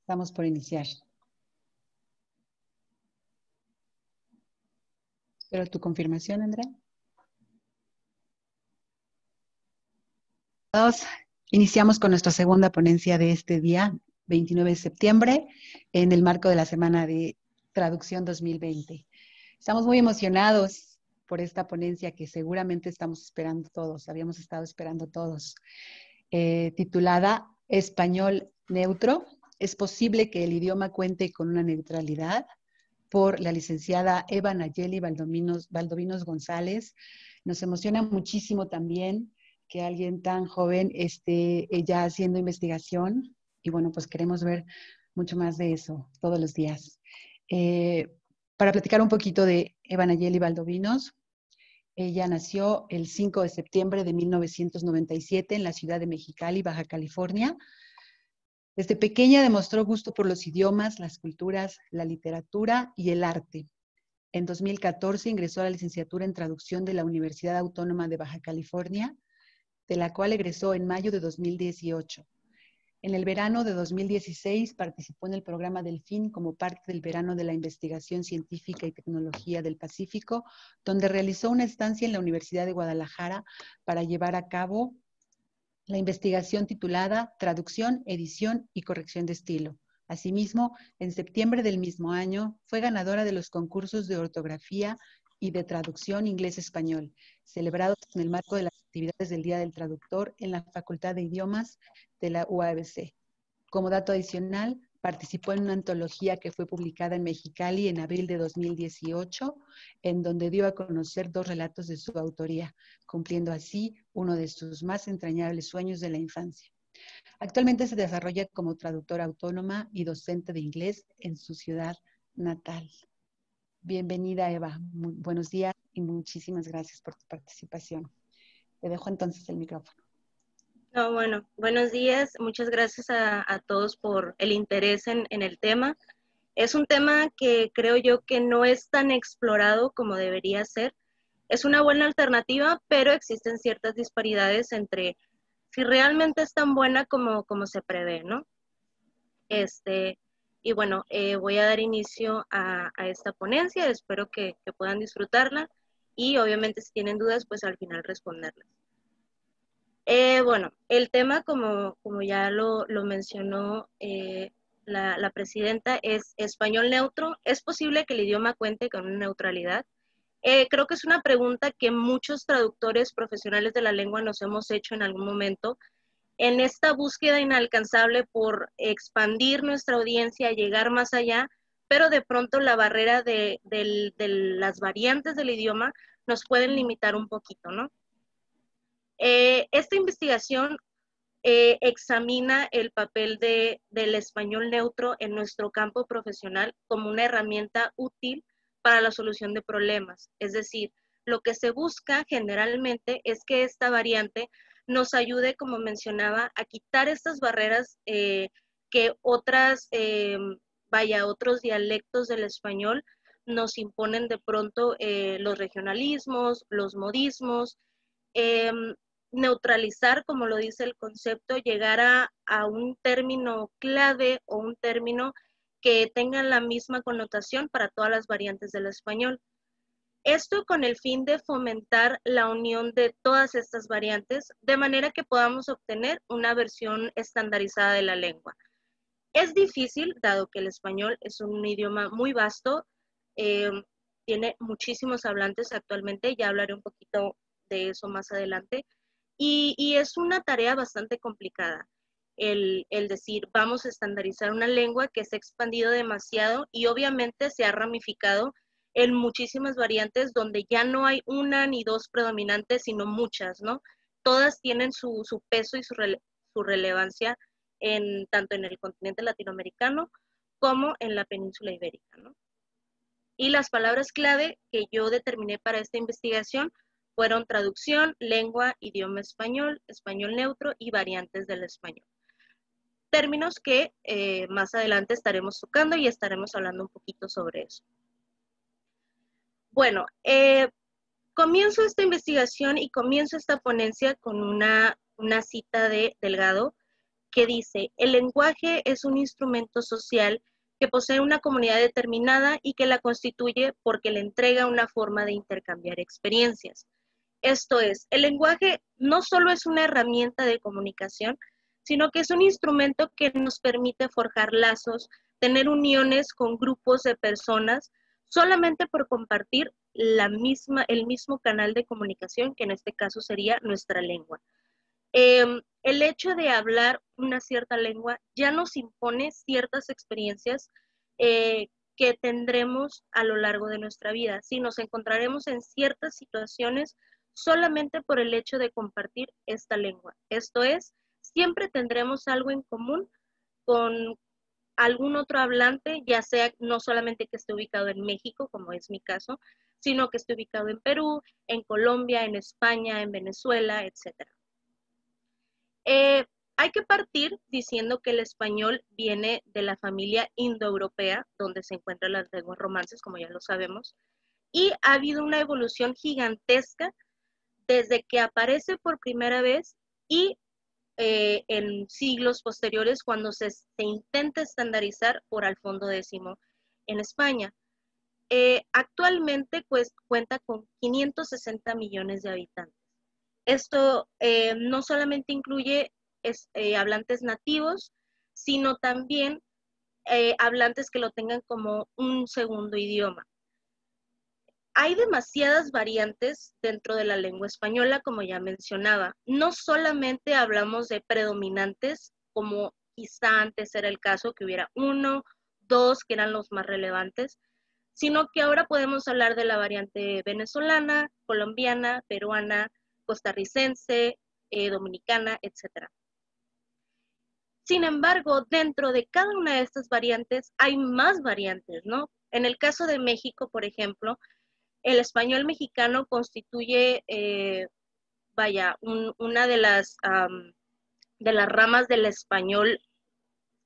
Estamos por iniciar. Espero tu confirmación, Andrea. Todos iniciamos con nuestra segunda ponencia de este día, 29 de septiembre, en el marco de la Semana de Traducción 2020. Estamos muy emocionados por esta ponencia que seguramente estamos esperando todos, habíamos estado esperando todos, titulada Español Neutro. ¿Es posible que el idioma cuente con una neutralidad? Por la licenciada Eva Nayeli Valdovinos González. Nos emociona muchísimo también que alguien tan joven esté ya haciendo investigación y bueno, pues queremos ver mucho más de eso todos los días. Para platicar un poquito de Eva Nayeli Valdovinos, ella nació el 5 de septiembre de 1997 en la ciudad de Mexicali, Baja California. Desde pequeña demostró gusto por los idiomas, las culturas, la literatura y el arte. En 2014 ingresó a la licenciatura en traducción de la Universidad Autónoma de Baja California, de la cual egresó en mayo de 2018. En el verano de 2016 participó en el programa Delfín como parte del verano de la investigación científica y tecnología del Pacífico, donde realizó una estancia en la Universidad de Guadalajara para llevar a cabo la investigación titulada Traducción, Edición y Corrección de Estilo. Asimismo, en septiembre del mismo año, fue ganadora de los concursos de ortografía y de traducción inglés-español, celebrados en el marco de las actividades del Día del Traductor en la Facultad de Idiomas de la UABC. Como dato adicional, participó en una antología que fue publicada en Mexicali en abril de 2018, en donde dio a conocer 2 relatos de su autoría, cumpliendo así uno de sus más entrañables sueños de la infancia. Actualmente se desarrolla como traductora autónoma y docente de inglés en su ciudad natal. Bienvenida, Eva. Muy buenos días y muchísimas gracias por tu participación. Te dejo entonces el micrófono. No, bueno, buenos días. Muchas gracias a todos por el interés en el tema. Es un tema que creo yo que no es tan explorado como debería ser. Es una buena alternativa, pero existen ciertas disparidades entre si realmente es tan buena como se prevé, ¿no? Y bueno, voy a dar inicio a esta ponencia. Espero que puedan disfrutarla y obviamente si tienen dudas, pues al final responderlas. Bueno, el tema, como ya lo mencionó la presidenta, es español neutro. ¿Es posible que el idioma cuente con una neutralidad? Creo que es una pregunta que muchos traductores profesionales de la lengua nos hemos hecho en algún momento, en esta búsqueda inalcanzable por expandir nuestra audiencia, llegar más allá, pero de pronto la barrera de las variantes del idioma nos pueden limitar un poquito, ¿no? Esta investigación examina el papel del español neutro en nuestro campo profesional como una herramienta útil para la solución de problemas. Es decir, lo que se busca generalmente es que esta variante nos ayude, como mencionaba, a quitar estas barreras que otros dialectos del español nos imponen de pronto, los regionalismos, los modismos, neutralizar, como lo dice el concepto, llegar a un término clave o un término que tenga la misma connotación para todas las variantes del español. Esto con el fin de fomentar la unión de todas estas variantes, de manera que podamos obtener una versión estandarizada de la lengua. Es difícil, dado que el español es un idioma muy vasto, tiene muchísimos hablantes actualmente, ya hablaré un poquito de eso más adelante, y es una tarea bastante complicada el decir, vamos a estandarizar una lengua que se ha expandido demasiado y obviamente se ha ramificado en muchísimas variantes donde ya no hay una ni dos predominantes, sino muchas, ¿no? Todas tienen su peso y su relevancia tanto en el continente latinoamericano como en la península ibérica, ¿no? Y las palabras clave que yo determiné para esta investigación fueron traducción, lengua, idioma español, español neutro y variantes del español. Términos que más adelante estaremos tocando y estaremos hablando un poquito sobre eso. Bueno, comienzo esta investigación y comienzo esta ponencia con una cita de Delgado, que dice, el lenguaje es un instrumento social que posee una comunidad determinada y que la constituye porque le entrega una forma de intercambiar experiencias. Esto es, el lenguaje no solo es una herramienta de comunicación, sino que es un instrumento que nos permite forjar lazos, tener uniones con grupos de personas solamente por compartir el mismo canal de comunicación, que en este caso sería nuestra lengua. El hecho de hablar una cierta lengua ya nos impone ciertas experiencias que tendremos a lo largo de nuestra vida. Si nos encontraremos en ciertas situaciones solamente por el hecho de compartir esta lengua. Esto es, siempre tendremos algo en común con algún otro hablante, ya sea no solamente que esté ubicado en México, como es mi caso, sino que esté ubicado en Perú, en Colombia, en España, en Venezuela, etcétera. Hay que partir diciendo que el español viene de la familia indoeuropea, donde se encuentran las lenguas romances, como ya lo sabemos, y ha habido una evolución gigantesca desde que aparece por primera vez y en siglos posteriores cuando se intenta estandarizar por Alfonso X en España. Actualmente pues, cuenta con 560 millones de habitantes. Esto no solamente incluye hablantes nativos, sino también hablantes que lo tengan como un segundo idioma. Hay demasiadas variantes dentro de la lengua española, como ya mencionaba. No solamente hablamos de predominantes, como quizá antes era el caso, que hubiera uno, dos, que eran los más relevantes, sino que ahora podemos hablar de la variante venezolana, colombiana, peruana, costarricense, dominicana, etc. Sin embargo, dentro de cada una de estas variantes hay más variantes, ¿no? En el caso de México, por ejemplo, el español mexicano constituye, una de las ramas del español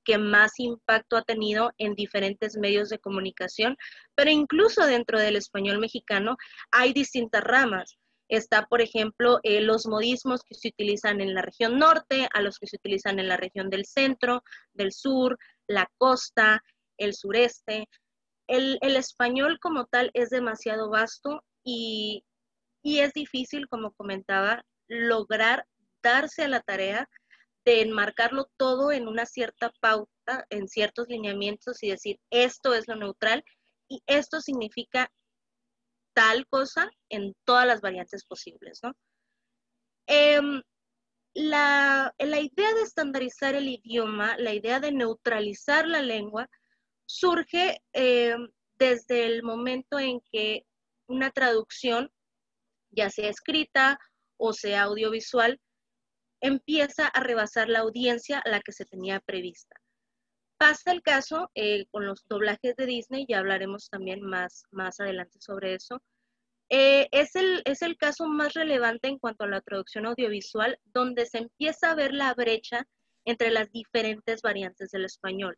que más impacto ha tenido en diferentes medios de comunicación, pero incluso dentro del español mexicano hay distintas ramas. Está, por ejemplo, los modismos que se utilizan en la región norte, a los que se utilizan en la región del centro, del sur, la costa, el sureste. El español como tal es demasiado vasto y es difícil, como comentaba, lograr darse a la tarea de enmarcarlo todo en una cierta pauta, en ciertos lineamientos y decir, esto es lo neutral y esto significa tal cosa en todas las variantes posibles, ¿no? La idea de estandarizar el idioma, la idea de neutralizar la lengua, surge desde el momento en que una traducción, ya sea escrita o sea audiovisual, empieza a rebasar la audiencia a la que se tenía prevista. Pasa el caso con los doblajes de Disney, ya hablaremos también más adelante sobre eso. Es el caso más relevante en cuanto a la traducción audiovisual, donde se empieza a ver la brecha entre las diferentes variantes del español.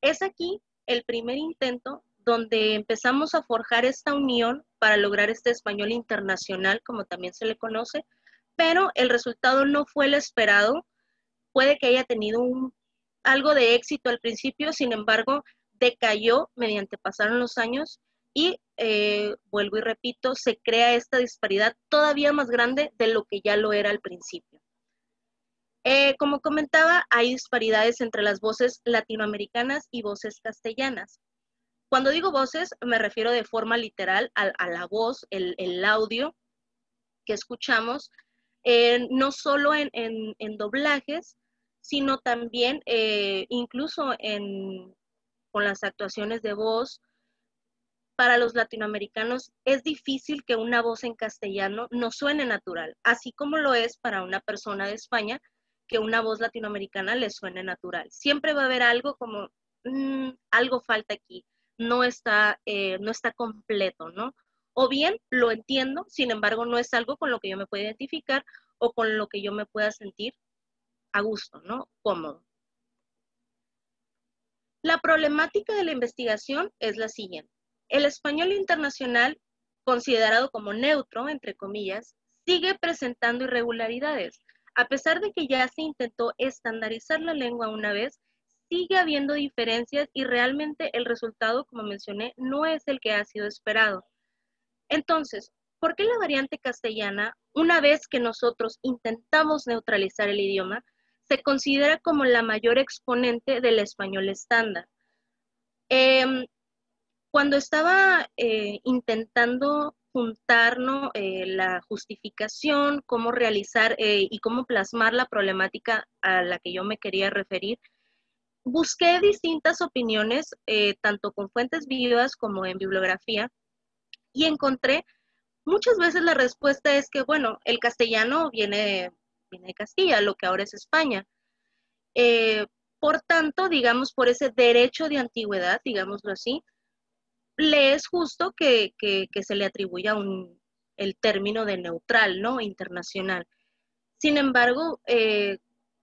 Es aquí el primer intento donde empezamos a forjar esta unión para lograr este español internacional, como también se le conoce, pero el resultado no fue el esperado. Puede que haya tenido algo de éxito al principio, sin embargo, decayó mediante pasaron los años y, vuelvo y repito, se crea esta disparidad todavía más grande de lo que ya lo era al principio. Como comentaba, hay disparidades entre las voces latinoamericanas y voces castellanas. Cuando digo voces, me refiero de forma literal a la voz, el audio que escuchamos, no solo en doblajes, sino también incluso con las actuaciones de voz. Para los latinoamericanos es difícil que una voz en castellano no suene natural, así como lo es para una persona de España que una voz latinoamericana le suene natural. Siempre va a haber algo como, algo falta aquí, no está completo, ¿no? O bien lo entiendo, sin embargo no es algo con lo que yo me pueda identificar o con lo que yo me pueda sentir a gusto, ¿no? Cómodo. La problemática de la investigación es la siguiente. El español internacional, considerado como neutro, entre comillas, sigue presentando irregularidades. A pesar de que ya se intentó estandarizar la lengua una vez, sigue habiendo diferencias y realmente el resultado, como mencioné, no es el que ha sido esperado. Entonces, ¿por qué la variante castellana, una vez que nosotros intentamos neutralizar el idioma, se considera como la mayor exponente del español estándar? Eh, Cuando estaba intentando juntar, ¿no? La justificación, cómo realizar y cómo plasmar la problemática a la que yo me quería referir, busqué distintas opiniones, tanto con fuentes vivas como en bibliografía, y encontré muchas veces la respuesta es que, bueno, el castellano viene de Castilla, lo que ahora es España. Eh, por tanto, digamos, por ese derecho de antigüedad, digámoslo así, le es justo que se le atribuya el término de neutral, ¿no? Internacional. Sin embargo,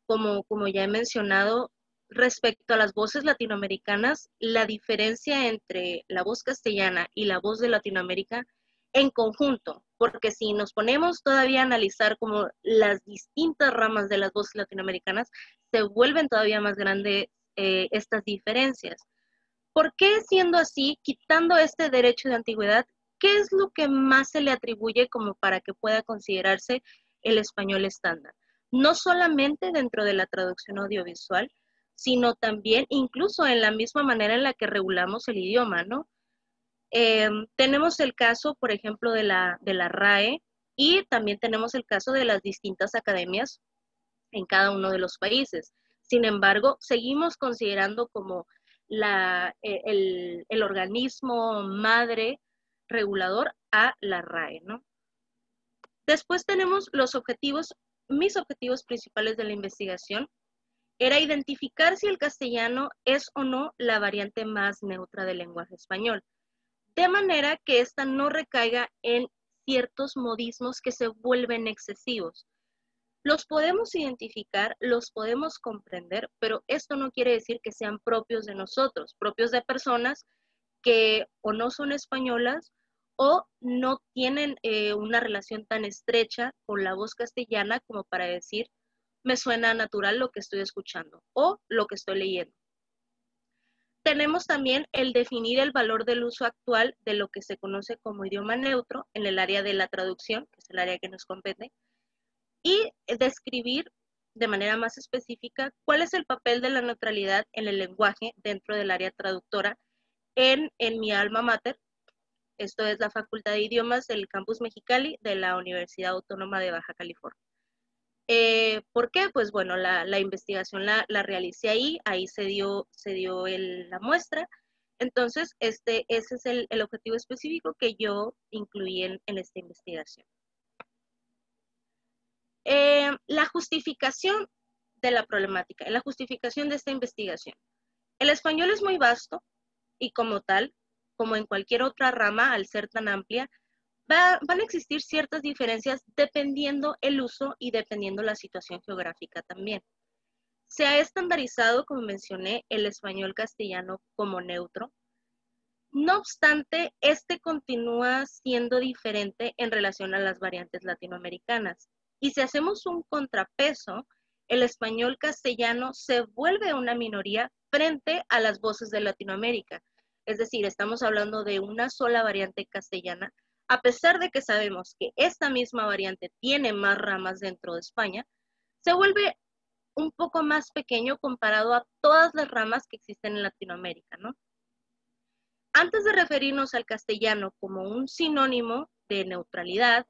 como ya he mencionado, respecto a las voces latinoamericanas, la diferencia entre la voz castellana y la voz de Latinoamérica en conjunto, porque si nos ponemos todavía a analizar como las distintas ramas de las voces latinoamericanas, se vuelven todavía más grandes estas diferencias. ¿Por qué siendo así, quitando este derecho de antigüedad, qué es lo que más se le atribuye como para que pueda considerarse el español estándar? No solamente dentro de la traducción audiovisual, sino también incluso en la misma manera en la que regulamos el idioma, ¿no? Tenemos el caso, por ejemplo, de la RAE y también tenemos el caso de las distintas academias en cada uno de los países. Sin embargo, seguimos considerando como el organismo madre regulador a la RAE, ¿no? Después tenemos los objetivos, mis objetivos principales de la investigación era identificar si el castellano es o no la variante más neutra del lenguaje español, de manera que ésta no recaiga en ciertos modismos que se vuelven excesivos. Los podemos identificar, los podemos comprender, pero esto no quiere decir que sean propios de nosotros, propios de personas que o no son españolas o no tienen una relación tan estrecha con la voz castellana como para decir, me suena natural lo que estoy escuchando o lo que estoy leyendo. Tenemos también el definir el valor del uso actual de lo que se conoce como idioma neutro en el área de la traducción, que es el área que nos compete, y describir de manera más específica cuál es el papel de la neutralidad en el lenguaje dentro del área traductora en mi alma mater. Esto es la Facultad de Idiomas del Campus Mexicali de la Universidad Autónoma de Baja California. ¿Por qué? Pues bueno, la investigación la realicé ahí se dio la muestra. Entonces, ese es el objetivo específico que yo incluí en esta investigación. La justificación de la problemática, la justificación de esta investigación. El español es muy vasto y como tal, como en cualquier otra rama, al ser tan amplia, van a existir ciertas diferencias dependiendo el uso y dependiendo la situación geográfica también. Se ha estandarizado, como mencioné, el español castellano como neutro. No obstante, este continúa siendo diferente en relación a las variantes latinoamericanas. Y si hacemos un contrapeso, el español castellano se vuelve una minoría frente a las voces de Latinoamérica. Es decir, estamos hablando de una sola variante castellana, a pesar de que sabemos que esta misma variante tiene más ramas dentro de España, se vuelve un poco más pequeño comparado a todas las ramas que existen en Latinoamérica, ¿no? Antes de referirnos al castellano como un sinónimo de neutralidad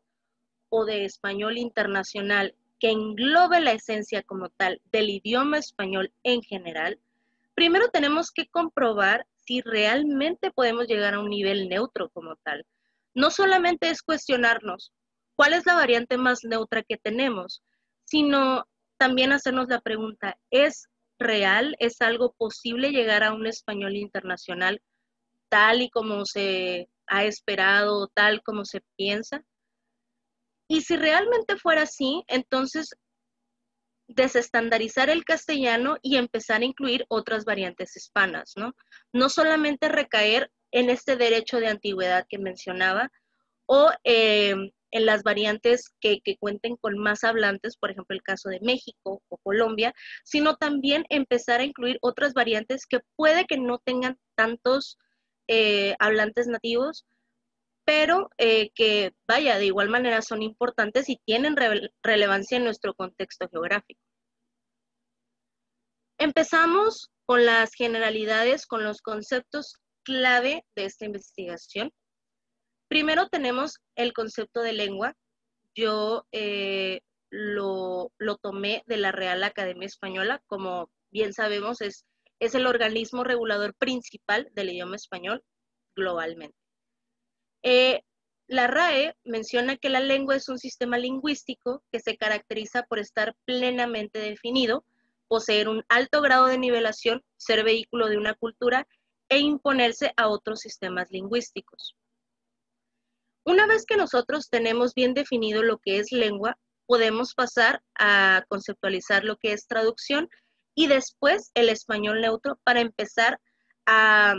o de español internacional que englobe la esencia como tal del idioma español en general, primero tenemos que comprobar si realmente podemos llegar a un nivel neutro como tal. No solamente es cuestionarnos cuál es la variante más neutra que tenemos, sino también hacernos la pregunta, ¿es real? ¿Es algo posible llegar a un español internacional tal y como se ha esperado, tal como se piensa? Y si realmente fuera así, entonces desestandarizar el castellano y empezar a incluir otras variantes hispanas, ¿no? No solamente recaer en este derecho de antigüedad que mencionaba, o en las variantes que cuenten con más hablantes, por ejemplo, el caso de México o Colombia, sino también empezar a incluir otras variantes que puede que no tengan tantos hablantes nativos, pero que, vaya, de igual manera son importantes y tienen relevancia en nuestro contexto geográfico. Empezamos con las generalidades, con los conceptos clave de esta investigación. Primero tenemos el concepto de lengua. Yo lo tomé de la Real Academia Española. Como bien sabemos, es el organismo regulador principal del idioma español globalmente. La RAE menciona que la lengua es un sistema lingüístico que se caracteriza por estar plenamente definido, poseer un alto grado de nivelación, ser vehículo de una cultura e imponerse a otros sistemas lingüísticos. Una vez que nosotros tenemos bien definido lo que es lengua, podemos pasar a conceptualizar lo que es traducción y después el español neutro para empezar a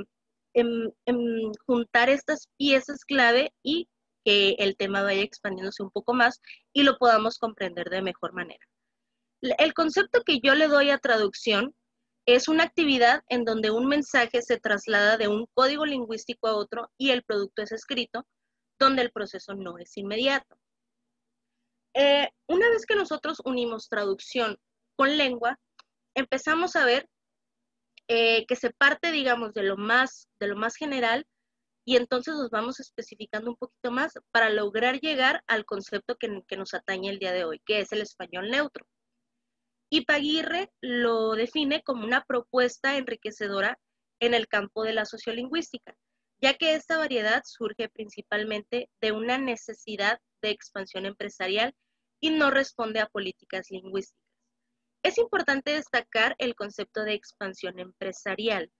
juntar estas piezas clave y que el tema vaya expandiéndose un poco más y lo podamos comprender de mejor manera. El concepto que yo le doy a traducción es una actividad en donde un mensaje se traslada de un código lingüístico a otro y el producto es escrito, donde el proceso no es inmediato. Una vez que nosotros unimos traducción con lengua, empezamos a ver que se parte, digamos, de lo más general y entonces nos vamos especificando un poquito más para lograr llegar al concepto que nos atañe el día de hoy, que es el español neutro. Ipaguirre lo define como una propuesta enriquecedora en el campo de la sociolingüística, ya que esta variedad surge principalmente de una necesidad de expansión empresarial y no responde a políticas lingüísticas. Es importante destacar el concepto de expansión empresarial.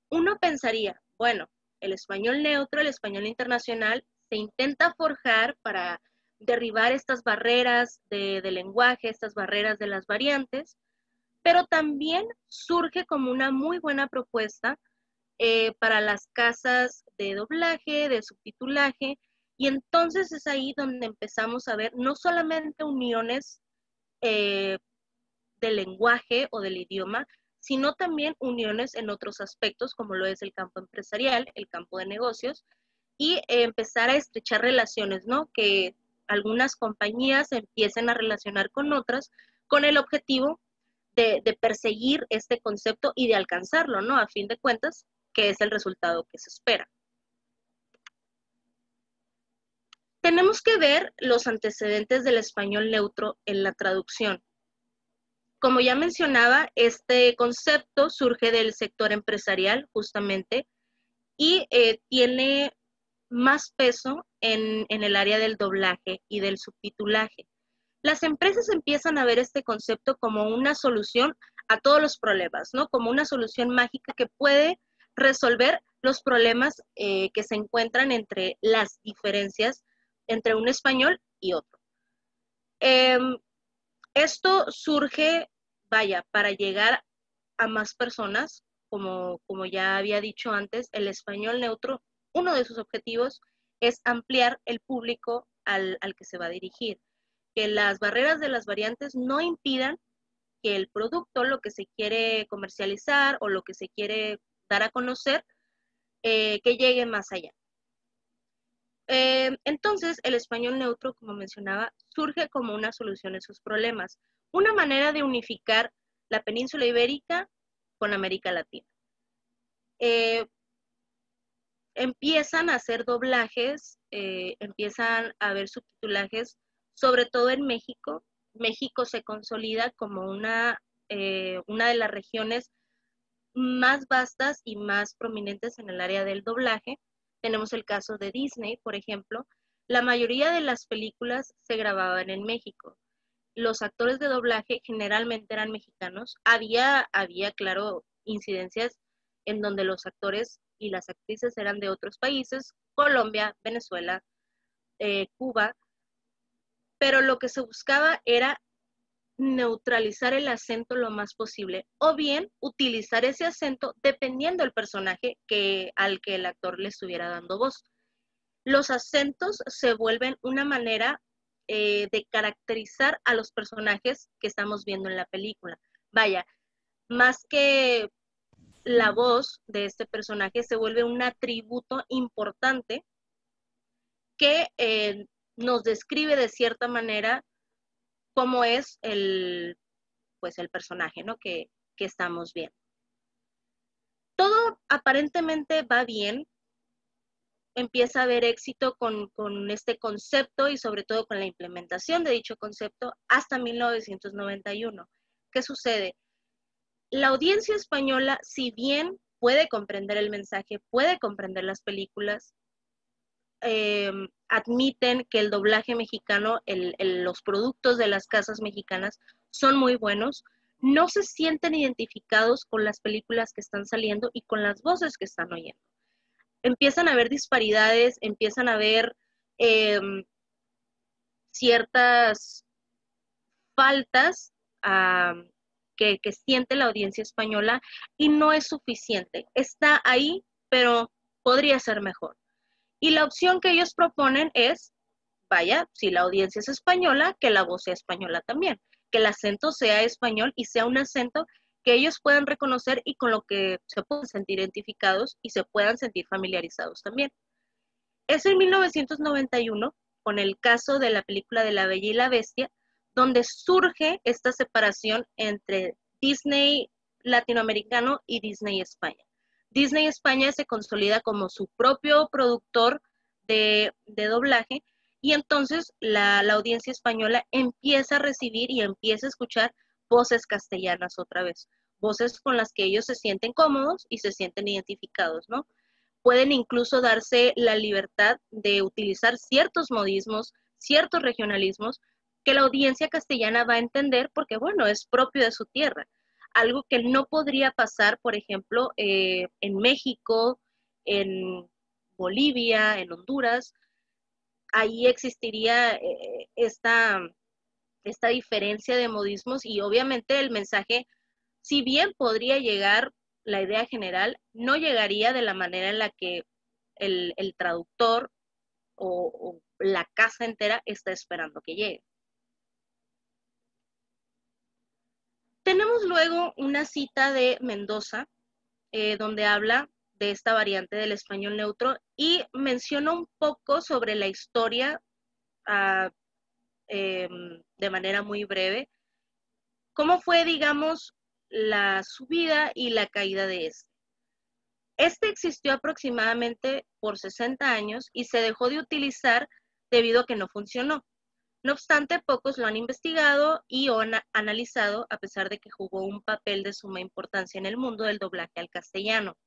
Uno pensaría, bueno, el español neutro, el español internacional, se intenta forjar para derribar estas barreras de lenguaje, estas barreras de las variantes, pero también surge como una muy buena propuesta para las casas de doblaje, de subtitulaje, y entonces es ahí donde empezamos a ver no solamente uniones del lenguaje o del idioma, sino también uniones en otros aspectos, como lo es el campo empresarial, el campo de negocios, y empezar a estrechar relaciones, ¿no? Que algunas compañías empiecen a relacionar con otras con el objetivo de perseguir este concepto y de alcanzarlo, ¿no? A fin de cuentas, que es el resultado que se espera. Tenemos que ver los antecedentes del español neutro en la traducción. Como ya mencionaba, este concepto surge del sector empresarial, justamente, y tiene más peso en el área del doblaje y del subtitulaje. Las empresas empiezan a ver este concepto como una solución a todos los problemas, ¿no? Como una solución mágica que puede resolver los problemas que se encuentran entre las diferencias entre un español y otro. Esto surge, vaya, para llegar a más personas, como ya había dicho antes, el español neutro, uno de sus objetivos es ampliar el público al que se va a dirigir, que las barreras de las variantes no impidan que el producto, lo que se quiere comercializar o lo que se quiere dar a conocer, que llegue más allá. Entonces, el español neutro, como mencionaba, surge como una solución a esos problemas, una manera de unificar la península ibérica con América Latina. Empiezan a hacer doblajes, empiezan a haber subtitulajes, sobre todo en México. México se consolida como una de las regiones más vastas y más prominentes en el área del doblaje. Tenemos el caso de Disney, por ejemplo. La mayoría de las películas se grababan en México. Los actores de doblaje generalmente eran mexicanos. Había, claro, incidencias en donde los actores y las actrices eran de otros países, Colombia, Venezuela, Cuba, pero lo que se buscaba era neutralizar el acento lo más posible, o bien utilizar ese acento dependiendo del personaje al que el actor le estuviera dando voz. Los acentos se vuelven una manera de caracterizar a los personajes que estamos viendo en la película. Vaya, más que la voz de este personaje se vuelve un atributo importante que nos describe de cierta manera cómo es pues el personaje, ¿no? que estamos viendo. Todo aparentemente va bien, empieza a haber éxito con este concepto y sobre todo con la implementación de dicho concepto hasta 1991. ¿Qué sucede? La audiencia española, si bien puede comprender el mensaje, puede comprender las películas, admiten que el doblaje mexicano, los productos de las casas mexicanas son muy buenos, no se sienten identificados con las películas que están saliendo y con las voces que están oyendo. Empiezan a haber disparidades, empiezan a haber ciertas faltas que siente la audiencia española y no es suficiente. Está ahí, pero podría ser mejor. Y la opción que ellos proponen es, vaya, si la audiencia es española, que la voz sea española también, que el acento sea español y sea un acento que ellos puedan reconocer y con lo que se puedan sentir identificados y se puedan sentir familiarizados también. Es en 1991, con el caso de la película de La Bella y la Bestia, donde surge esta separación entre Disney latinoamericano y Disney España. Disney España se consolida como su propio productor de doblaje y entonces la audiencia española empieza a recibir y empieza a escuchar voces castellanas otra vez, voces con las que ellos se sienten cómodos y se sienten identificados, ¿no? Pueden incluso darse la libertad de utilizar ciertos modismos, ciertos regionalismos que la audiencia castellana va a entender porque, bueno, es propio de su tierra. Algo que no podría pasar, por ejemplo, en México, en Bolivia, en Honduras. Ahí existiría esta diferencia de modismos y obviamente el mensaje, si bien podría llegar la idea general, no llegaría de la manera en la que el traductor o la casa entera está esperando que llegue. Tenemos luego una cita de Mendoza, donde habla de esta variante del español neutro y menciona un poco sobre la historia de manera muy breve, cómo fue, digamos, la subida y la caída de este. Este existió aproximadamente por 60 años y se dejó de utilizar debido a que no funcionó. No obstante, pocos lo han investigado y o han analizado, a pesar de que jugó un papel de suma importancia en el mundo del doblaje al castellano.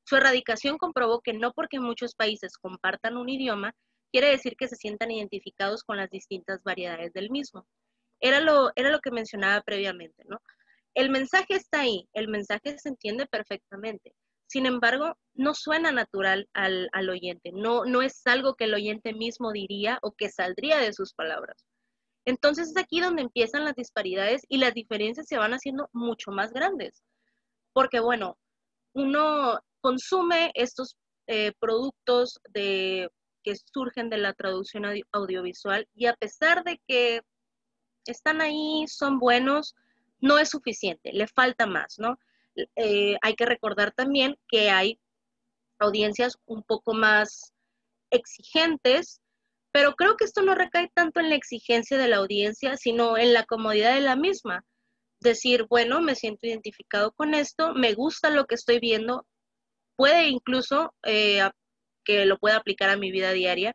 Su erradicación comprobó que no porque muchos países compartan un idioma, quiere decir que se sientan identificados con las distintas variedades del mismo. Era lo que mencionaba previamente, ¿no? El mensaje está ahí, el mensaje se entiende perfectamente. Sin embargo, no suena natural al oyente, no es algo que el oyente mismo diría o que saldría de sus palabras. Entonces es aquí donde empiezan las disparidades y las diferencias se van haciendo mucho más grandes. Porque bueno, uno consume estos productos que surgen de la traducción audiovisual y a pesar de que están ahí, son buenos, no es suficiente, le falta más, ¿no? Hay que recordar también que hay audiencias un poco más exigentes, pero creo que esto no recae tanto en la exigencia de la audiencia, sino en la comodidad de la misma. Decir, bueno, me siento identificado con esto, me gusta lo que estoy viendo, puede incluso que lo pueda aplicar a mi vida diaria,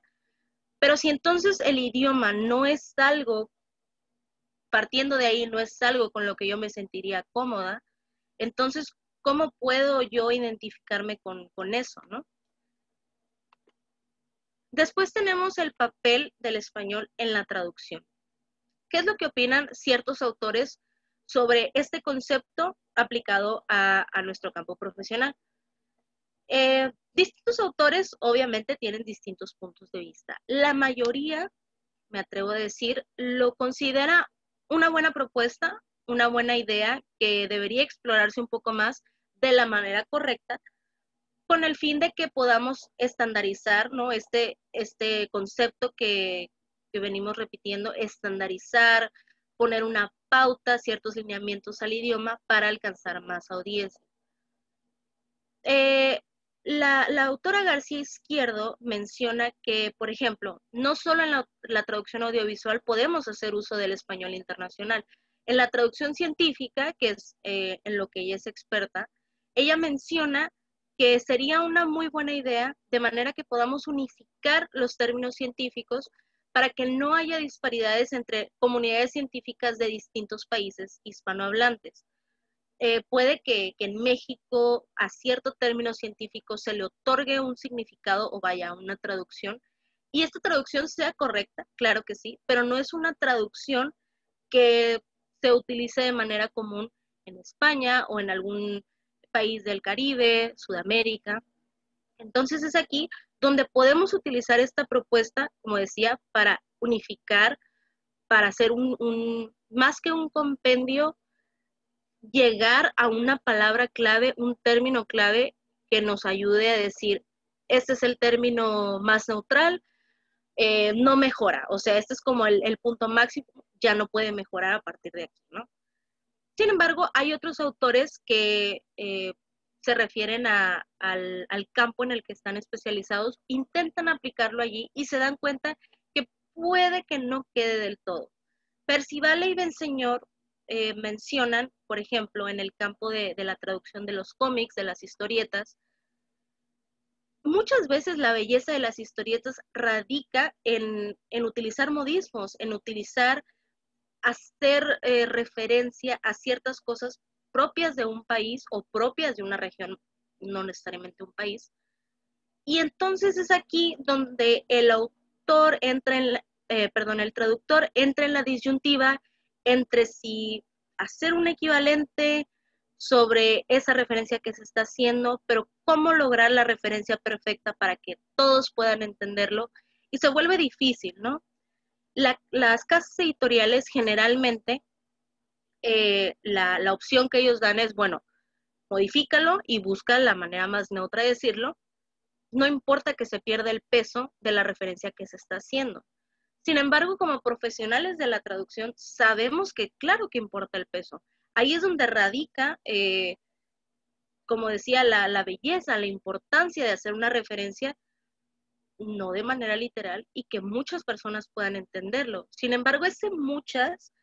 pero si entonces el idioma no es algo, partiendo de ahí, no es algo con lo que yo me sentiría cómoda, entonces, ¿cómo puedo yo identificarme con eso, no? Después tenemos el papel del español en la traducción. ¿Qué es lo que opinan ciertos autores sobre este concepto aplicado a nuestro campo profesional? Distintos autores obviamente tienen distintos puntos de vista. La mayoría, me atrevo a decir, lo considera una buena propuesta, una buena idea que debería explorarse un poco más de la manera correcta, con el fin de que podamos estandarizar, ¿no? Este concepto que venimos repitiendo, estandarizar, poner una pauta, ciertos lineamientos al idioma para alcanzar más audiencia. La autora García Izquierdo menciona que, por ejemplo, no solo en la traducción audiovisual podemos hacer uso del español internacional. En la traducción científica, que es en lo que ella es experta, ella menciona que sería una muy buena idea de manera que podamos unificar los términos científicos para que no haya disparidades entre comunidades científicas de distintos países hispanohablantes. Puede que en México a cierto término científico se le otorgue un significado o vaya una traducción, y esta traducción sea correcta, claro que sí, pero no es una traducción que se utilice de manera común en España o en algún país del Caribe, Sudamérica. Entonces es aquí donde podemos utilizar esta propuesta, como decía, para unificar, para hacer más que un compendio, llegar a una palabra clave, un término clave que nos ayude a decir, este es el término más neutral, no mejora, o sea, este es como el punto máximo, ya no puede mejorar a partir de aquí, ¿no? Sin embargo, hay otros autores que se refieren al campo en el que están especializados, intentan aplicarlo allí y se dan cuenta que puede que no quede del todo. Percival y Benseñor mencionan, por ejemplo, en el campo de la traducción de los cómics, de las historietas, muchas veces la belleza de las historietas radica en utilizar modismos, en utilizar, hacer referencia a ciertas cosas propias de un país o propias de una región, no necesariamente un país. Y entonces es aquí donde el autor entra en el traductor entra en la disyuntiva entre si hacer un equivalente sobre esa referencia que se está haciendo, pero cómo lograr la referencia perfecta para que todos puedan entenderlo, y se vuelve difícil, ¿no? Las casas editoriales generalmente, la opción que ellos dan es, bueno, modifícalo y busca la manera más neutra de decirlo, no importa que se pierda el peso de la referencia que se está haciendo. Sin embargo, como profesionales de la traducción, sabemos que claro que importa el peso. Ahí es donde radica, como decía, la belleza, la importancia de hacer una referencia no de manera literal y que muchas personas puedan entenderlo. Sin embargo, ese muchas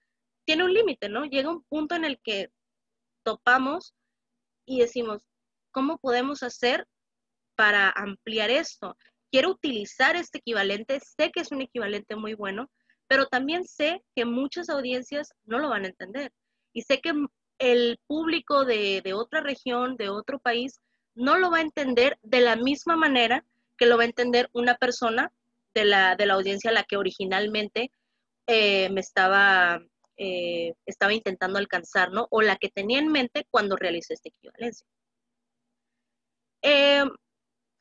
tiene un límite, ¿no? Llega un punto en el que topamos y decimos, ¿cómo podemos hacer para ampliar esto? Quiero utilizar este equivalente, sé que es un equivalente muy bueno, pero también sé que muchas audiencias no lo van a entender. Y sé que el público de otra región, de otro país, no lo va a entender de la misma manera que lo va a entender una persona de la audiencia a la que originalmente me estaba intentando alcanzar, ¿no? O la que tenía en mente cuando realicé esta equivalencia. Eh,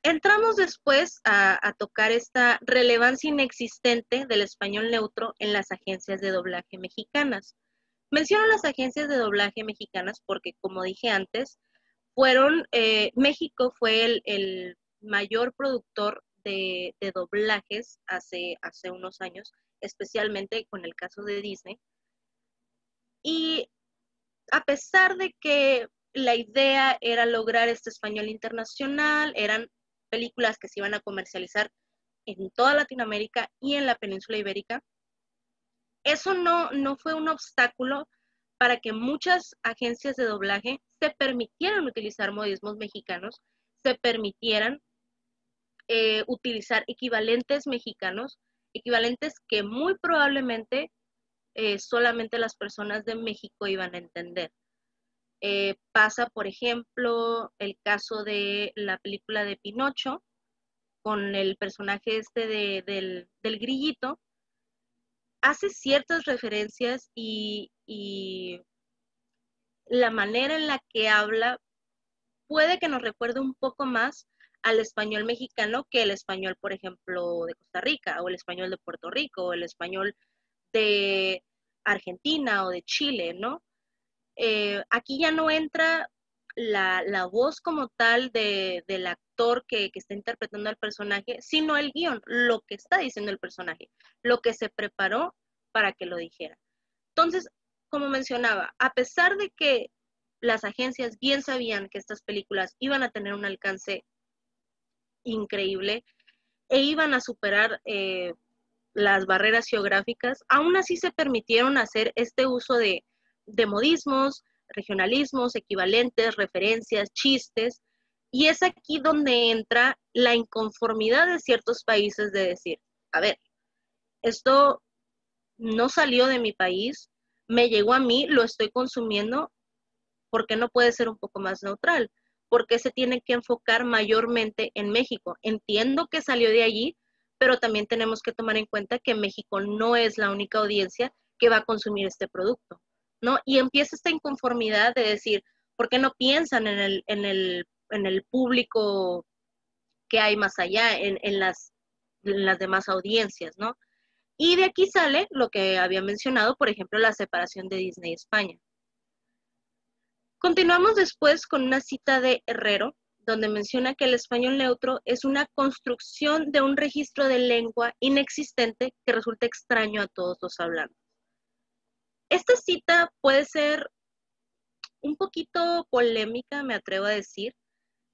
Entramos después a tocar esta relevancia inexistente del español neutro en las agencias de doblaje mexicanas. Menciono las agencias de doblaje mexicanas porque, como dije antes, México fue el mayor productor de doblajes hace unos años, especialmente con el caso de Disney. Y a pesar de que la idea era lograr este español internacional, eran películas que se iban a comercializar en toda Latinoamérica y en la península ibérica, eso no fue un obstáculo para que muchas agencias de doblaje se permitieran utilizar modismos mexicanos, se permitieran utilizar equivalentes mexicanos, equivalentes que muy probablemente solamente las personas de México iban a entender. Pasa, por ejemplo, el caso de la película de Pinocho, con el personaje del grillito, hace ciertas referencias y la manera en la que habla puede que nos recuerde un poco más al español mexicano que el español, por ejemplo, de Costa Rica, o el español de Puerto Rico, o el español de Argentina o de Chile, ¿no? Aquí ya no entra la voz como tal del actor que está interpretando al personaje, sino el guión, lo que está diciendo el personaje, lo que se preparó para que lo dijera. Entonces, como mencionaba, a pesar de que las agencias bien sabían que estas películas iban a tener un alcance increíble e iban a superar las barreras geográficas, aún así se permitieron hacer este uso de modismos, regionalismos, equivalentes, referencias, chistes, y es aquí donde entra la inconformidad de ciertos países de decir, a ver, esto no salió de mi país, me llegó a mí, lo estoy consumiendo, ¿por qué no puede ser un poco más neutral? ¿Por qué se tiene que enfocar mayormente en México? Entiendo que salió de allí, pero también tenemos que tomar en cuenta que México no es la única audiencia que va a consumir este producto, ¿no? Y empieza esta inconformidad de decir, ¿por qué no piensan en el público que hay más allá, en las demás audiencias, ¿no? Y de aquí sale lo que había mencionado, por ejemplo, la separación de Disney España. Continuamos después con una cita de Herrero, donde menciona que el español neutro es una construcción de un registro de lengua inexistente que resulta extraño a todos los hablantes. Esta cita puede ser un poquito polémica, me atrevo a decir,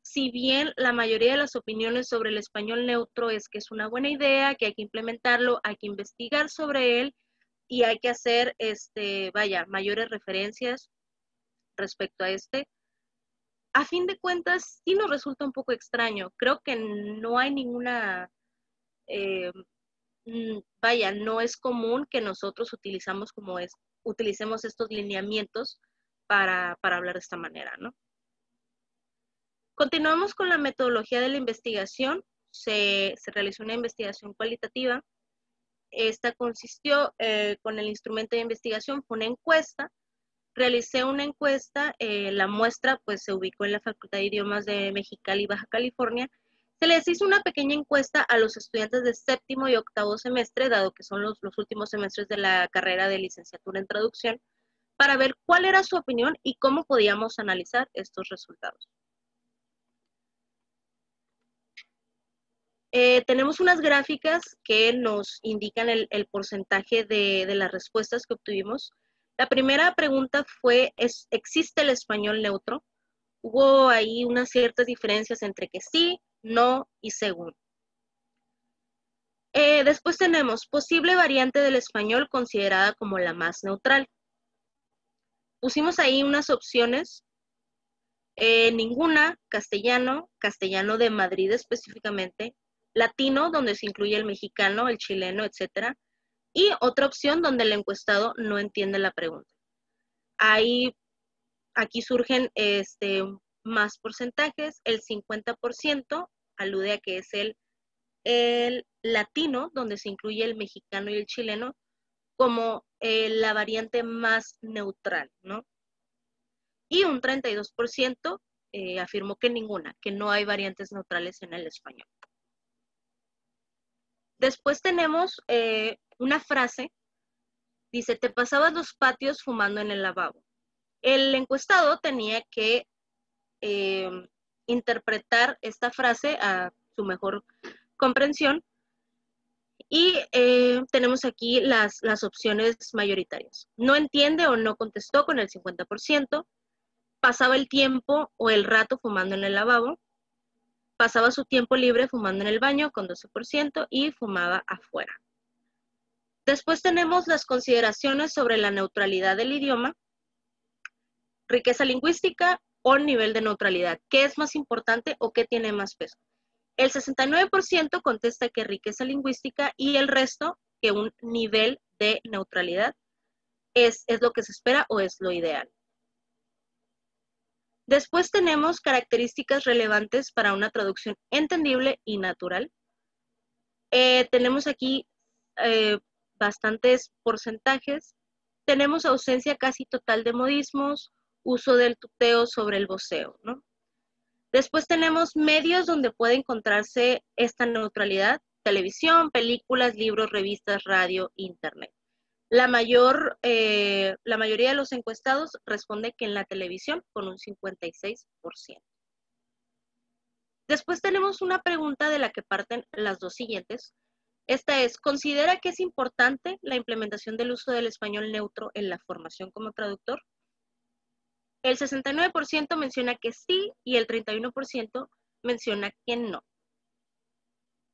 si bien la mayoría de las opiniones sobre el español neutro es que es una buena idea, que hay que implementarlo, hay que investigar sobre él y hay que hacer, mayores referencias respecto a este. A fin de cuentas, sí nos resulta un poco extraño. Creo que no hay ninguna, eh, no es común que nosotros utilicemos estos lineamientos para hablar de esta manera, ¿no? Continuamos con la metodología de la investigación. Se realizó una investigación cualitativa. Esta consistió con el instrumento de investigación, fue una encuesta. Realicé una encuesta, la muestra pues se ubicó en la Facultad de Idiomas de Mexicali, Baja California. Se les hizo una pequeña encuesta a los estudiantes de séptimo y octavo semestre, dado que son los últimos semestres de la carrera de licenciatura en traducción, para ver cuál era su opinión y cómo podíamos analizar estos resultados. Tenemos unas gráficas que nos indican el porcentaje de las respuestas que obtuvimos. La primera pregunta fue, ¿existe el español neutro? Hubo ahí unas ciertas diferencias entre que sí, no y según. Después tenemos posible variante del español considerada como la más neutral. Pusimos ahí unas opciones, ninguna, castellano, castellano de Madrid específicamente, latino, donde se incluye el mexicano, el chileno, etcétera, y otra opción donde el encuestado no entiende la pregunta. Aquí surgen más porcentajes, el 50% alude a que es el latino, donde se incluye el mexicano y el chileno, como la variante más neutral, ¿no? Y un 32% afirmó que ninguna, que no hay variantes neutrales en el español. Después tenemos una frase, dice, te pasabas los patios fumando en el lavabo. El encuestado tenía que interpretar esta frase a su mejor comprensión y tenemos aquí las opciones mayoritarias. No entiende o no contestó con el 50%, pasaba el tiempo o el rato fumando en el lavabo, pasaba su tiempo libre fumando en el baño con 12% y fumaba afuera. Después tenemos las consideraciones sobre la neutralidad del idioma, riqueza lingüística o nivel de neutralidad. ¿Qué es más importante o qué tiene más peso? El 69% contesta que riqueza lingüística y el resto que un nivel de neutralidad es lo que se espera o es lo ideal. Después tenemos características relevantes para una traducción entendible y natural. Tenemos aquí bastantes porcentajes. Tenemos ausencia casi total de modismos, uso del tuteo sobre el voceo, ¿no? Después tenemos medios donde puede encontrarse esta neutralidad, televisión, películas, libros, revistas, radio, internet. La mayoría de los encuestados responde que en la televisión, con un 56%. Después tenemos una pregunta de la que parten las dos siguientes. Esta es, ¿considera que es importante la implementación del uso del español neutro en la formación como traductor? El 69% menciona que sí y el 31% menciona que no.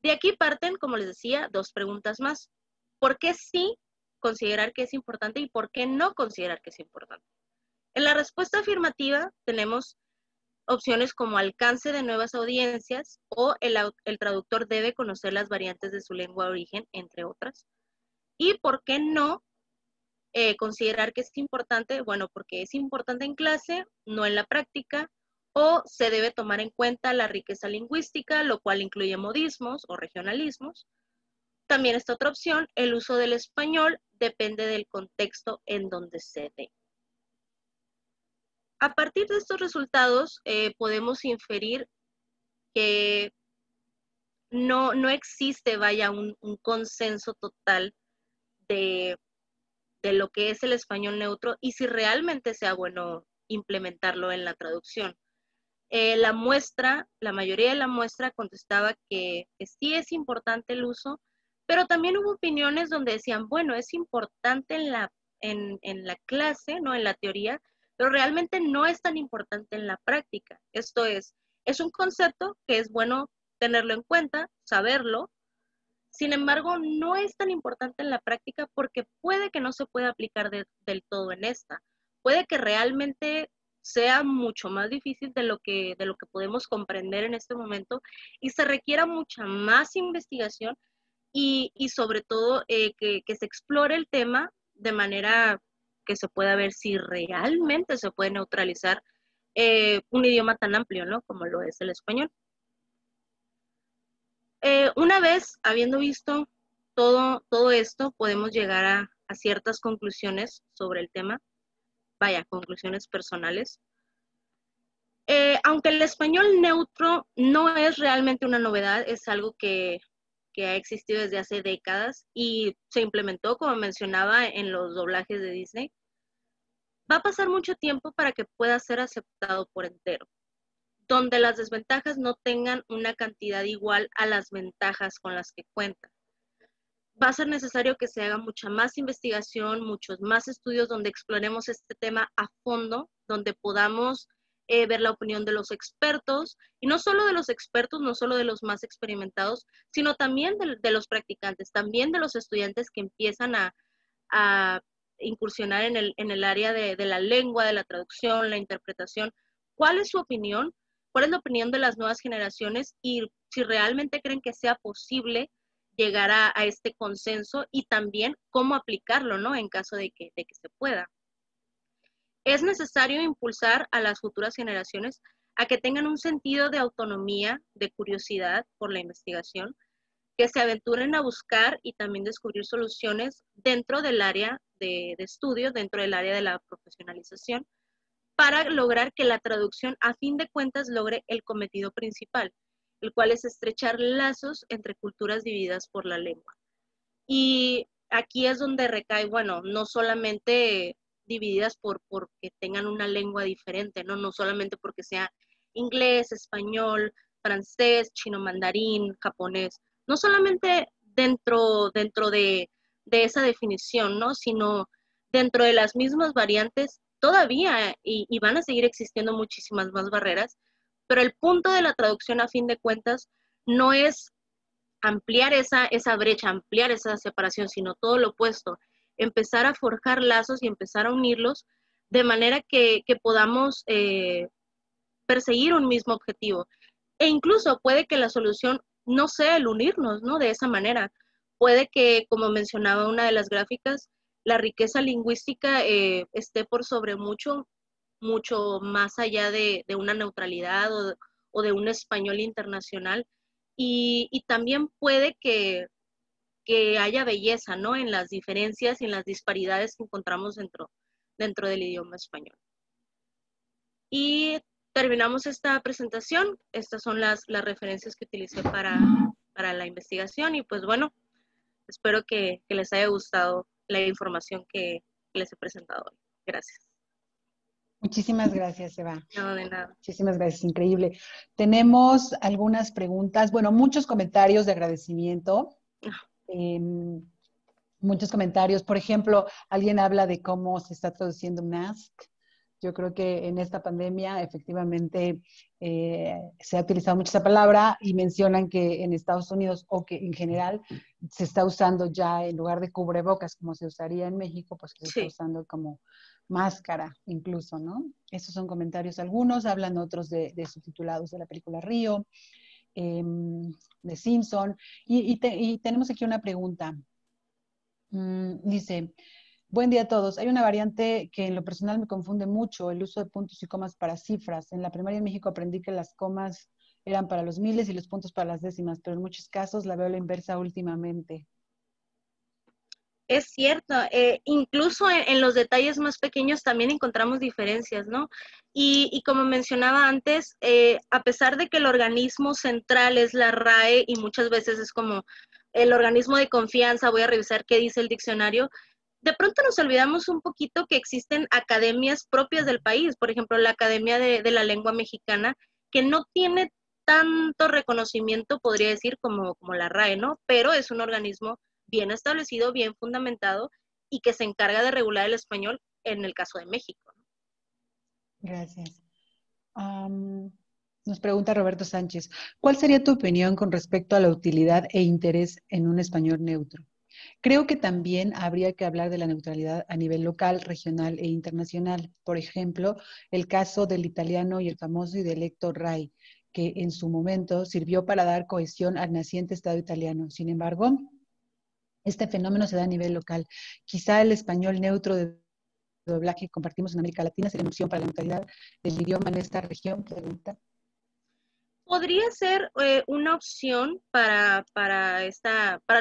De aquí parten, como les decía, dos preguntas más. ¿Por qué sí considerar que es importante y por qué no considerar que es importante? En la respuesta afirmativa tenemos opciones como alcance de nuevas audiencias o el traductor debe conocer las variantes de su lengua de origen, entre otras. ¿Y por qué no considerar que es importante? Bueno, porque es importante en clase, no en la práctica, o se debe tomar en cuenta la riqueza lingüística, lo cual incluye modismos o regionalismos. También está otra opción, el uso del español depende del contexto en donde se dé. A partir de estos resultados, podemos inferir que no existe, vaya, un consenso total de lo que es el español neutro y si realmente sea bueno implementarlo en la traducción. La mayoría de la muestra contestaba que sí es importante el uso, pero también hubo opiniones donde decían, bueno, es importante en la clase, ¿no? En la teoría, pero realmente no es tan importante en la práctica. Esto es un concepto que es bueno tenerlo en cuenta, saberlo. Sin embargo, no es tan importante en la práctica porque puede que no se pueda aplicar del todo en esta. Puede que realmente sea mucho más difícil de lo que podemos comprender en este momento y se requiera mucha más investigación y sobre todo que se explore el tema de manera que se pueda ver si realmente se puede neutralizar un idioma tan amplio, ¿no? Como lo es el español. Una vez habiendo visto todo esto, podemos llegar a ciertas conclusiones sobre el tema, vaya, conclusiones personales. Aunque el español neutro no es realmente una novedad, es algo que ha existido desde hace décadas y se implementó, como mencionaba, en los doblajes de Disney, va a pasar mucho tiempo para que pueda ser aceptado por entero, donde las desventajas no tengan una cantidad igual a las ventajas con las que cuentan. Va a ser necesario que se haga mucha más investigación, muchos más estudios donde exploremos este tema a fondo, donde podamos ver la opinión de los expertos, y no solo de los expertos, no solo de los más experimentados, sino también de los practicantes, también de los estudiantes que empiezan a incursionar en el área de la lengua, de la traducción, la interpretación. ¿Cuál es su opinión? ¿Cuál es la opinión de las nuevas generaciones? Y si realmente creen que sea posible llegar a este consenso y también cómo aplicarlo, ¿no? En caso de que se pueda. Es necesario impulsar a las futuras generaciones a que tengan un sentido de autonomía, de curiosidad por la investigación, que se aventuren a buscar y también descubrir soluciones dentro del área de estudio, dentro del área de la profesionalización, para lograr que la traducción a fin de cuentas logre el cometido principal, el cual es estrechar lazos entre culturas divididas por la lengua. Y aquí es donde recae, bueno, no solamente divididas porque tengan una lengua diferente, ¿no? No solamente porque sea inglés, español, francés, chino mandarín, japonés, no solamente dentro de esa definición, ¿no? Sino dentro de las mismas variantes todavía y van a seguir existiendo muchísimas más barreras, pero el punto de la traducción a fin de cuentas no es ampliar esa brecha, ampliar esa separación, sino todo lo opuesto, empezar a forjar lazos y empezar a unirlos de manera que podamos perseguir un mismo objetivo. E incluso puede que la solución no sea el unirnos, ¿no? De esa manera. Puede que, como mencionaba una de las gráficas, la riqueza lingüística esté por sobre mucho más allá de una neutralidad o de un español internacional. Y también puede que haya belleza, ¿no? En las diferencias y en las disparidades que encontramos dentro del idioma español. Y terminamos esta presentación. Estas son las referencias que utilicé para la investigación y pues bueno, espero que les haya gustado la información que les he presentado hoy. Gracias. Muchísimas gracias, Eva. No, de nada. Muchísimas gracias, increíble. Tenemos algunas preguntas, bueno, muchos comentarios de agradecimiento. Muchos comentarios. Por ejemplo, alguien habla de cómo se está traduciendo mask. Yo creo que en esta pandemia efectivamente se ha utilizado mucho esa palabra y mencionan que en Estados Unidos o que en general se está usando ya en lugar de cubrebocas como se usaría en México, pues se está usando como máscara incluso, ¿no? Esos son comentarios algunos, hablan otros de subtitulados de la película Río, de Simpson. Y tenemos aquí una pregunta. Dice, buen día a todos. Hay una variante que en lo personal me confunde mucho, el uso de puntos y comas para cifras. En la primaria en México aprendí que las comas eran para los miles y los puntos para las décimas, pero en muchos casos la veo a la inversa últimamente. Es cierto, incluso en los detalles más pequeños también encontramos diferencias, ¿no? Y como mencionaba antes, a pesar de que el organismo central es la RAE y muchas veces es como el organismo de confianza, voy a revisar qué dice el diccionario, de pronto nos olvidamos un poquito que existen academias propias del país, por ejemplo, la Academia de la Lengua Mexicana, que no tiene tanto reconocimiento, podría decir, como la RAE, ¿no? Pero es un organismo bien establecido, bien fundamentado y que se encarga de regular el español en el caso de México. Gracias. Nos pregunta Roberto Sánchez, ¿cuál sería tu opinión con respecto a la utilidad e interés en un español neutro? Creo que también habría que hablar de la neutralidad a nivel local, regional e internacional. Por ejemplo, el caso del italiano y el famoso y delecto RAI, que en su momento sirvió para dar cohesión al naciente Estado italiano. Sin embargo, este fenómeno se da a nivel local. Quizá el español neutro de doblaje que compartimos en América Latina sería una opción para la neutralidad del idioma en esta región. Pregunta. Podría ser una opción para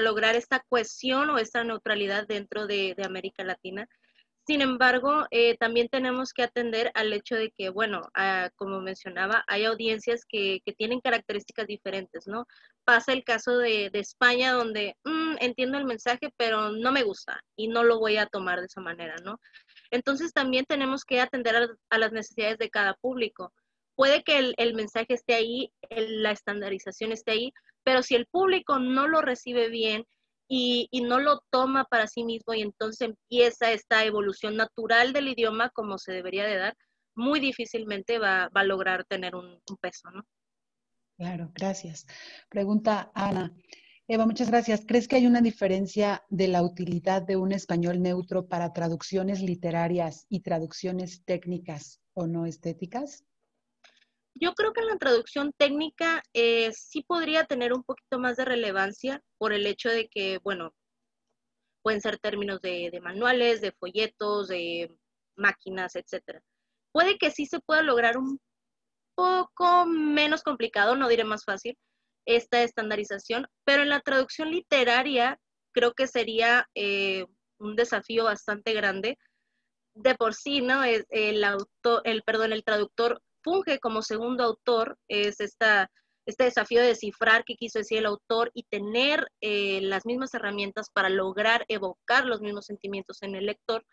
lograr esta cohesión o esta neutralidad dentro de América Latina. Sin embargo, también tenemos que atender al hecho de que, bueno, como mencionaba, hay audiencias que tienen características diferentes, ¿no? Pasa el caso de España, donde entiendo el mensaje, pero no me gusta y no lo voy a tomar de esa manera, ¿no? Entonces también tenemos que atender a las necesidades de cada público. Puede que el mensaje esté ahí, la estandarización esté ahí, pero si el público no lo recibe bien y no lo toma para sí mismo y entonces empieza esta evolución natural del idioma como se debería de dar, muy difícilmente va a lograr tener un peso, ¿no? Claro, gracias. Pregunta Ana. Eva, muchas gracias. ¿Crees que hay una diferencia de la utilidad de un español neutro para traducciones literarias y traducciones técnicas o no estéticas? Yo creo que en la traducción técnica sí podría tener un poquito más de relevancia por el hecho de que, bueno, pueden ser términos de manuales, de folletos, de máquinas, etcétera. Puede que sí se pueda lograr un poco menos complicado, no diré más fácil, esta estandarización, pero en la traducción literaria creo que sería un desafío bastante grande. De por sí, ¿no? El traductor funge como segundo autor, es este desafío de descifrar qué quiso decir el autor y tener las mismas herramientas para lograr evocar los mismos sentimientos en el lector.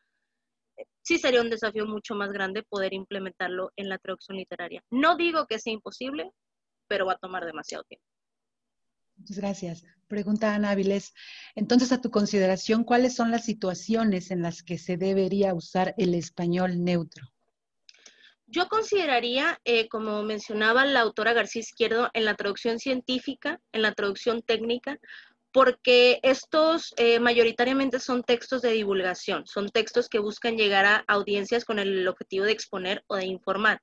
Sí sería un desafío mucho más grande poder implementarlo en la traducción literaria. No digo que sea imposible, pero va a tomar demasiado tiempo. Muchas gracias. Pregunta Ana Áviles. Entonces, a tu consideración, ¿cuáles son las situaciones en las que se debería usar el español neutro? Yo consideraría, como mencionaba la autora García Izquierdo, en la traducción científica, en la traducción técnica, porque estos mayoritariamente son textos de divulgación, son textos que buscan llegar a audiencias con el objetivo de exponer o de informar.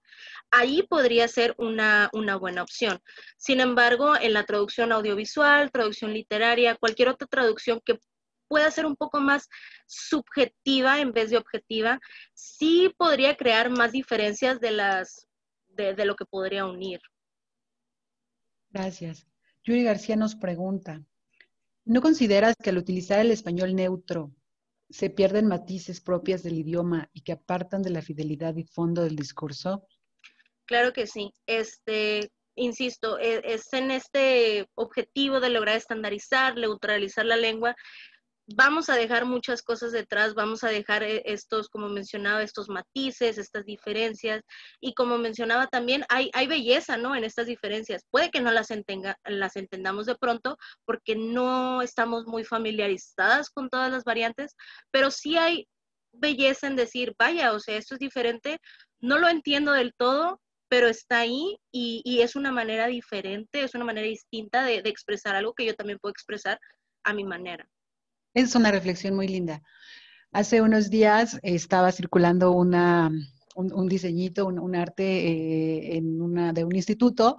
Ahí podría ser una buena opción. Sin embargo, en la traducción audiovisual, traducción literaria, cualquier otra traducción que pueda ser un poco más subjetiva en vez de objetiva, sí podría crear más diferencias de lo que podría unir. Gracias. Yuri García nos pregunta, ¿no consideras que al utilizar el español neutro se pierden matices propias del idioma y que apartan de la fidelidad y fondo del discurso? Claro que sí. Insisto, es en este objetivo de lograr estandarizar, neutralizar la lengua, vamos a dejar muchas cosas detrás, vamos a dejar estos, como mencionaba, estos matices, estas diferencias, y como mencionaba también, hay belleza, ¿no? En estas diferencias. Puede que no las entendamos de pronto porque no estamos muy familiarizadas con todas las variantes, pero sí hay belleza en decir, vaya, o sea, esto es diferente, no lo entiendo del todo, pero está ahí y es una manera diferente, es una manera distinta de expresar algo que yo también puedo expresar a mi manera. Es una reflexión muy linda. Hace unos días estaba circulando un diseñito, un arte de un instituto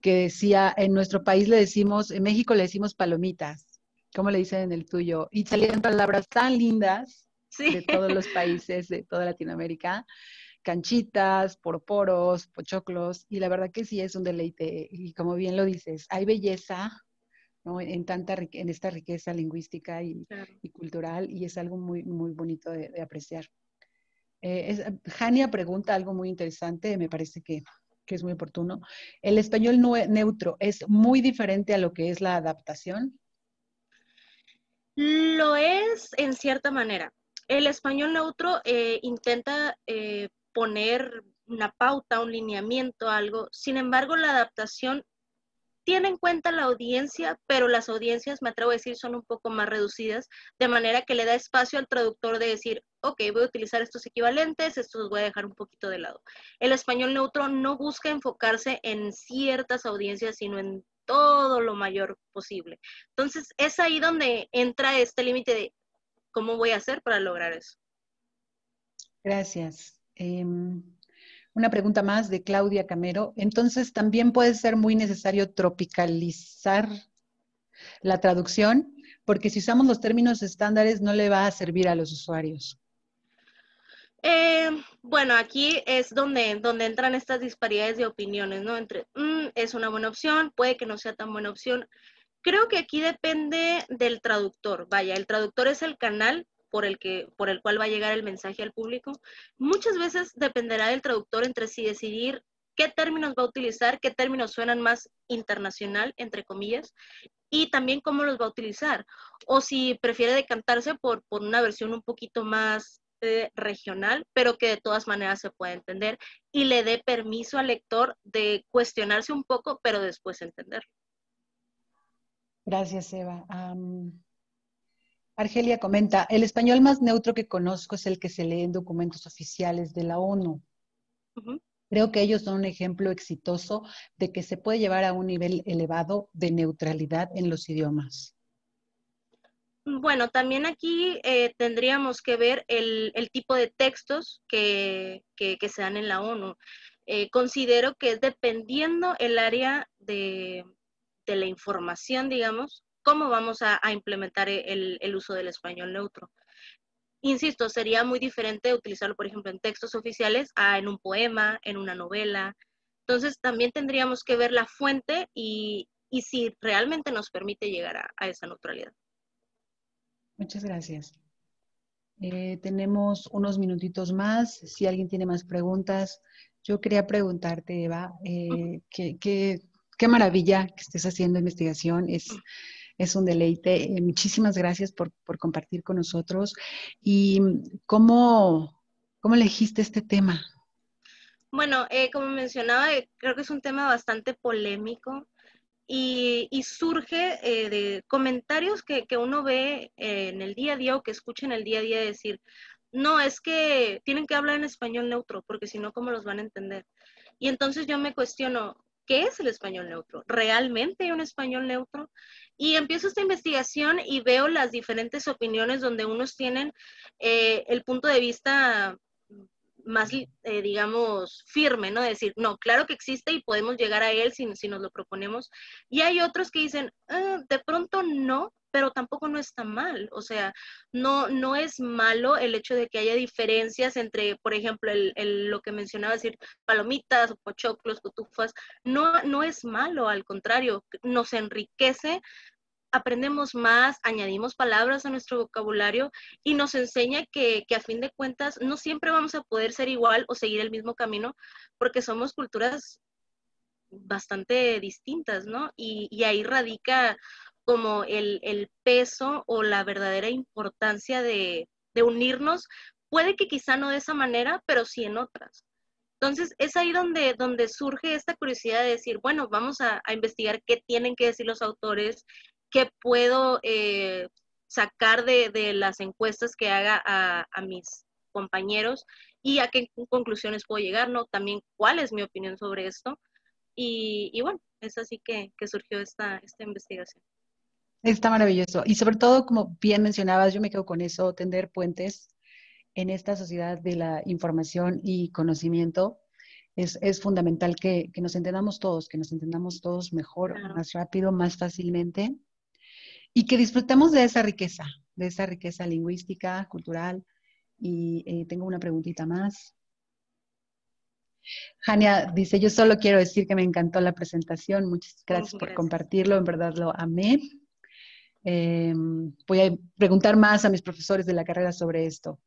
que decía, en nuestro país le decimos, en México le decimos palomitas, ¿cómo le dicen en el tuyo? Y salían palabras tan lindas Sí, de todos los países, de toda Latinoamérica, canchitas, poroporos, pochoclos, y la verdad que sí es un deleite. Y como bien lo dices, hay belleza, ¿no? En esta riqueza lingüística claro. y cultural, y es algo muy, muy bonito de apreciar. Jania pregunta algo muy interesante, me parece que es muy oportuno. ¿El español neutro es muy diferente a lo que es la adaptación? Lo es en cierta manera. El español neutro intenta poner una pauta, un lineamiento, algo. Sin embargo, la adaptación tiene en cuenta la audiencia, pero las audiencias, me atrevo a decir, son un poco más reducidas, de manera que le da espacio al traductor de decir, ok, voy a utilizar estos equivalentes, estos los voy a dejar un poquito de lado. El español neutro no busca enfocarse en ciertas audiencias, sino en todo lo mayor posible. Entonces, es ahí donde entra este límite de cómo voy a hacer para lograr eso. Gracias. Una pregunta más de Claudia Camero. Entonces, también puede ser muy necesario tropicalizar la traducción, porque si usamos los términos estándares no le va a servir a los usuarios. Bueno, aquí es donde entran estas disparidades de opiniones, ¿no? Entre, es una buena opción, puede que no sea tan buena opción. Creo que aquí depende del traductor. Vaya, el traductor es el canal por el cual va a llegar el mensaje al público. Muchas veces dependerá del traductor entre si decidir qué términos va a utilizar, qué términos suenan más internacional, entre comillas, y también cómo los va a utilizar. O si prefiere decantarse por una versión un poquito más regional, pero que de todas maneras se pueda entender y le dé permiso al lector de cuestionarse un poco, pero después entender. Gracias, Eva. Argelia comenta, el español más neutro que conozco es el que se lee en documentos oficiales de la ONU. Uh -huh. Creo que ellos son un ejemplo exitoso de que se puede llevar a un nivel elevado de neutralidad en los idiomas. Bueno, también aquí tendríamos que ver el tipo de textos que se dan en la ONU. Considero que es dependiendo el área de la información, digamos, cómo vamos a implementar el uso del español neutro. Insisto, sería muy diferente utilizarlo, por ejemplo, en textos oficiales a en un poema, en una novela. Entonces, también tendríamos que ver la fuente y si realmente nos permite llegar a esa neutralidad. Muchas gracias. Tenemos unos minutitos más. Si alguien tiene más preguntas, yo quería preguntarte, Eva, qué maravilla que estés haciendo investigación. Es un deleite. Muchísimas gracias por compartir con nosotros. ¿Y cómo elegiste este tema? Bueno, como mencionaba, creo que es un tema bastante polémico y surge de comentarios que uno ve en el día a día o que escucha en el día a día decir, no, es que tienen que hablar en español neutro, porque si no, ¿cómo los van a entender? Y entonces yo me cuestiono, ¿qué es el español neutro? ¿Realmente hay un español neutro? Y empiezo esta investigación y veo las diferentes opiniones donde unos tienen el punto de vista más, digamos, firme, ¿no? Decir, no, claro que existe y podemos llegar a él si nos lo proponemos. Y hay otros que dicen, de pronto no, pero tampoco no está mal. O sea, no es malo el hecho de que haya diferencias entre, por ejemplo, lo que mencionaba, decir palomitas, pochoclos, cotufas. No es malo, al contrario, nos enriquece, aprendemos más, añadimos palabras a nuestro vocabulario y nos enseña que a fin de cuentas no siempre vamos a poder ser igual o seguir el mismo camino porque somos culturas bastante distintas, ¿no? Y ahí radica como el peso o la verdadera importancia de unirnos, puede que quizá no de esa manera, pero sí en otras. Entonces, es ahí donde surge esta curiosidad de decir, bueno, vamos a investigar qué tienen que decir los autores, qué puedo sacar de las encuestas que haga a mis compañeros y a qué conclusiones puedo llegar, ¿no? También cuál es mi opinión sobre esto. Y bueno, es así que surgió esta investigación. Está maravilloso. Y sobre todo, como bien mencionabas, yo me quedo con eso, tender puentes en esta sociedad de la información y conocimiento. Es fundamental que nos entendamos todos, que nos entendamos todos mejor, Claro. más rápido, más fácilmente, y que disfrutemos de esa riqueza lingüística, cultural. Y tengo una preguntita más. Jania dice, yo solo quiero decir que me encantó la presentación. Muchas gracias por Gracias. compartirlo, en verdad lo amé. Voy a preguntar más a mis profesores de la carrera sobre esto.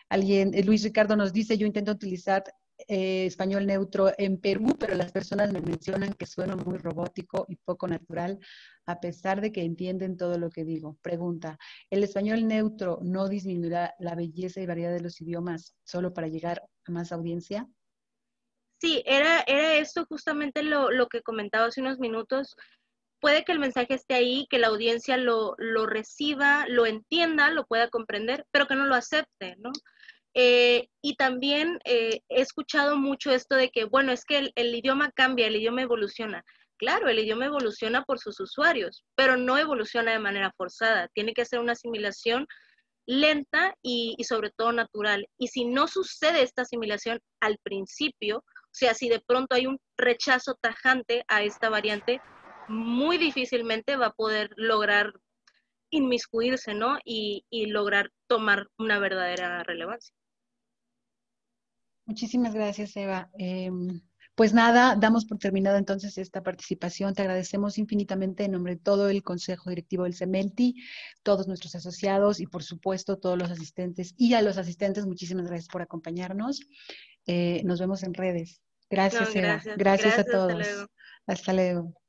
Alguien, Luis Ricardo nos dice, yo intento utilizar español neutro en Perú, pero las personas me mencionan que sueno muy robótico y poco natural, a pesar de que entienden todo lo que digo. Pregunta, ¿el español neutro no disminuirá la belleza y variedad de los idiomas solo para llegar a más audiencia? Sí, era esto justamente lo que comentaba hace unos minutos. Puede que el mensaje esté ahí, que la audiencia lo reciba, lo entienda, lo pueda comprender, pero que no lo acepte, ¿no? Y también he escuchado mucho esto de que, bueno, es que el idioma cambia, el idioma evoluciona. Claro, el idioma evoluciona por sus usuarios, pero no evoluciona de manera forzada. Tiene que ser una asimilación lenta y sobre todo natural. Y si no sucede esta asimilación al principio, o sea, si de pronto hay un rechazo tajante a esta variante, muy difícilmente va a poder lograr inmiscuirse, ¿no? Y lograr tomar una verdadera relevancia. Muchísimas gracias, Eva. Pues nada, damos por terminada entonces esta participación. Te agradecemos infinitamente en nombre de todo el Consejo Directivo del CEMELTI, todos nuestros asociados y por supuesto todos los asistentes. Y a los asistentes, muchísimas gracias por acompañarnos. Nos vemos en redes. No, Gracias, Eva. gracias. Gracias a Gracias, hasta luego. todos. Hasta luego.